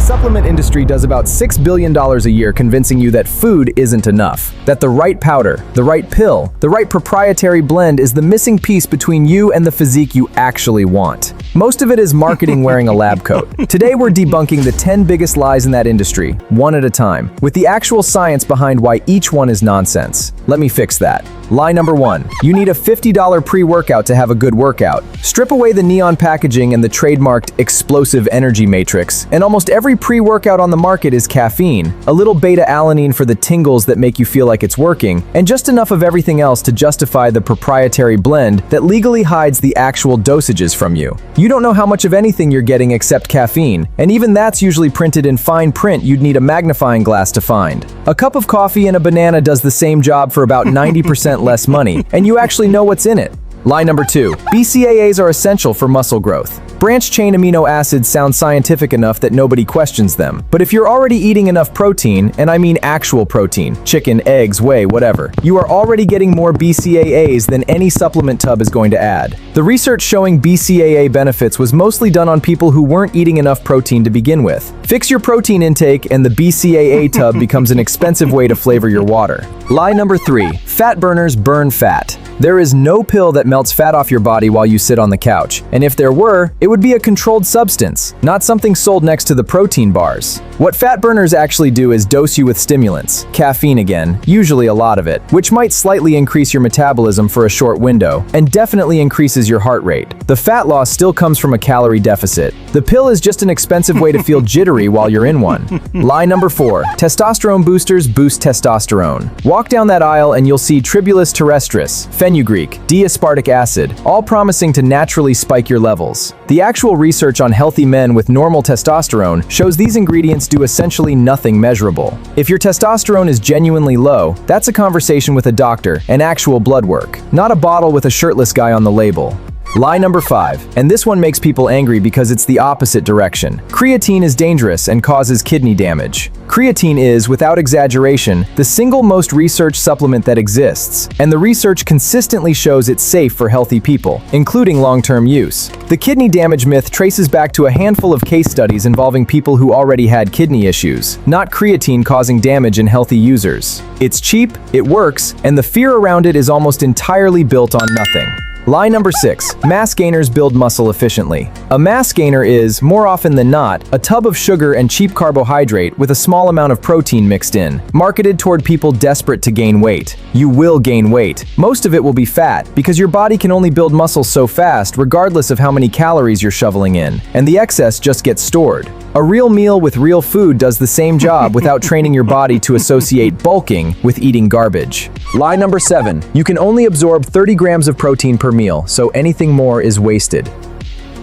supplement industry does about $6 billion a year convincing you that food isn't enough, that the right powder, the right pill, the right proprietary blend is the missing piece between you and the physique you actually want. Most of it is marketing wearing a lab coat. Today we're debunking the 10 biggest lies in that industry, one at a time, with the actual science behind why each one is nonsense. Let me fix that. Lie number 1. You need a $50 pre-workout to have a good workout. Strip away the neon packaging and the trademarked explosive energy matrix, and almost every pre-workout on the market is caffeine, a little beta-alanine for the tingles that make you feel like it's working, and just enough of everything else to justify the proprietary blend that legally hides the actual dosages from you. You don't know how much of anything you're getting except caffeine, and even that's usually printed in fine print you'd need a magnifying glass to find. A cup of coffee and a banana does the same job for about 90% less money, and you actually know what's in it. Lie number 2. BCAAs are essential for muscle growth. Branched-chain amino acids sound scientific enough that nobody questions them. But if you're already eating enough protein, and I mean actual protein, chicken, eggs, whey, whatever, you are already getting more BCAAs than any supplement tub is going to add. The research showing BCAA benefits was mostly done on people who weren't eating enough protein to begin with. Fix your protein intake and the BCAA tub becomes an expensive way to flavor your water. Lie number 3. Fat burners burn fat. There is no pill that melts fat off your body while you sit on the couch, and if there were, it would be a controlled substance, not something sold next to the protein bars. What fat burners actually do is dose you with stimulants, caffeine again, usually a lot of it, which might slightly increase your metabolism for a short window, and definitely increases your heart rate. The fat loss still comes from a calorie deficit. The pill is just an expensive way to feel jittery while you're in one. Lie number 4. Testosterone boosters boost testosterone. Walk down that aisle and you'll see Tribulus terrestris, fenugreek, D-aspartic acid, all promising to naturally spike your levels. The actual research on healthy men with normal testosterone shows these ingredients do essentially nothing measurable. If your testosterone is genuinely low, that's a conversation with a doctor and actual blood work, not a bottle with a shirtless guy on the label. Lie number 5, and this one makes people angry because it's the opposite direction. Creatine is dangerous and causes kidney damage. Creatine is, without exaggeration, the single most researched supplement that exists, and the research consistently shows it's safe for healthy people, including long-term use. The kidney damage myth traces back to a handful of case studies involving people who already had kidney issues, not creatine causing damage in healthy users. It's cheap, it works, and the fear around it is almost entirely built on nothing. Lie number 6. Mass gainers build muscle efficiently. A mass gainer is, more often than not, a tub of sugar and cheap carbohydrate with a small amount of protein mixed in, marketed toward people desperate to gain weight. You will gain weight. Most of it will be fat, because your body can only build muscle so fast regardless of how many calories you're shoveling in, and the excess just gets stored. A real meal with real food does the same job without training your body to associate bulking with eating garbage. Lie number 7. You can only absorb 30 grams of protein per meal, so anything more is wasted.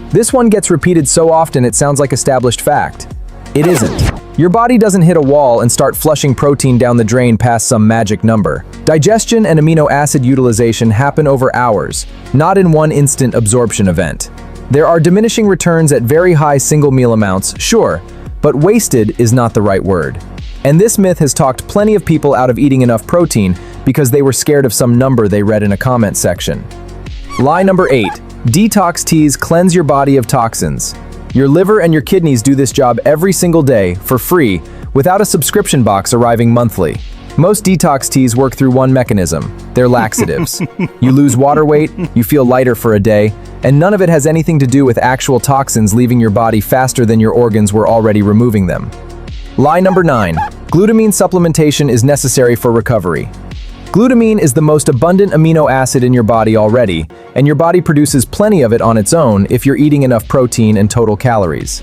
This one gets repeated so often it sounds like established fact. It isn't. Your body doesn't hit a wall and start flushing protein down the drain past some magic number. Digestion and amino acid utilization happen over hours, not in one instant absorption event. There are diminishing returns at very high single meal amounts, sure, but wasted is not the right word. And this myth has talked plenty of people out of eating enough protein because they were scared of some number they read in a comment section. Lie number 8. Detox teas cleanse your body of toxins. Your liver and your kidneys do this job every single day, for free, without a subscription box arriving monthly. Most detox teas work through one mechanism. They're laxatives. You lose water weight, you feel lighter for a day, and none of it has anything to do with actual toxins leaving your body faster than your organs were already removing them. Lie number 9. Glutamine supplementation is necessary for recovery. Glutamine is the most abundant amino acid in your body already, and your body produces plenty of it on its own if you're eating enough protein and total calories.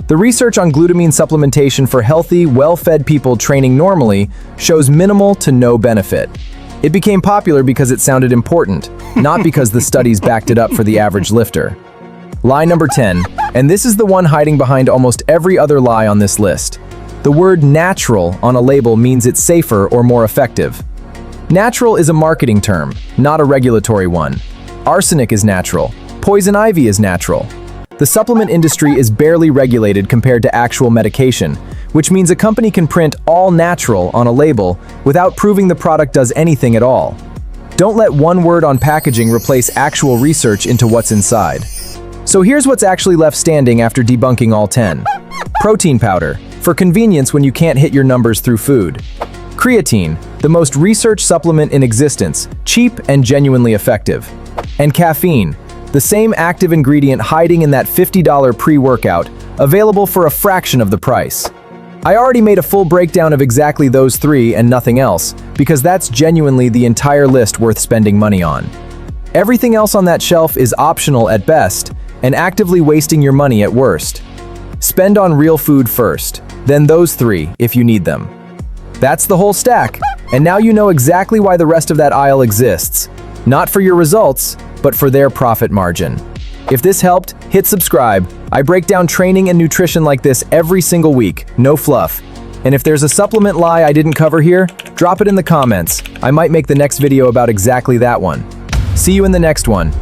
The research on glutamine supplementation for healthy, well-fed people training normally shows minimal to no benefit. It became popular because it sounded important, not because the studies backed it up for the average lifter. Lie number 10, and this is the one hiding behind almost every other lie on this list. The word natural on a label means it's safer or more effective. Natural is a marketing term, not a regulatory one. Arsenic is natural. Poison ivy is natural. The supplement industry is barely regulated compared to actual medication, which means a company can print all natural on a label without proving the product does anything at all. Don't let one word on packaging replace actual research into what's inside. So here's what's actually left standing after debunking all 10. Protein powder, for convenience when you can't hit your numbers through food. Creatine, the most researched supplement in existence, cheap and genuinely effective. And caffeine, the same active ingredient hiding in that $50 pre-workout, available for a fraction of the price. I already made a full breakdown of exactly those three and nothing else, because that's genuinely the entire list worth spending money on. Everything else on that shelf is optional at best, and actively wasting your money at worst. Spend on real food first, then those three if you need them. That's the whole stack, and now you know exactly why the rest of that aisle exists. Not for your results, but for their profit margin. If this helped, hit subscribe. I break down training and nutrition like this every single week, no fluff. And if there's a supplement lie I didn't cover here, drop it in the comments. I might make the next video about exactly that one. See you in the next one.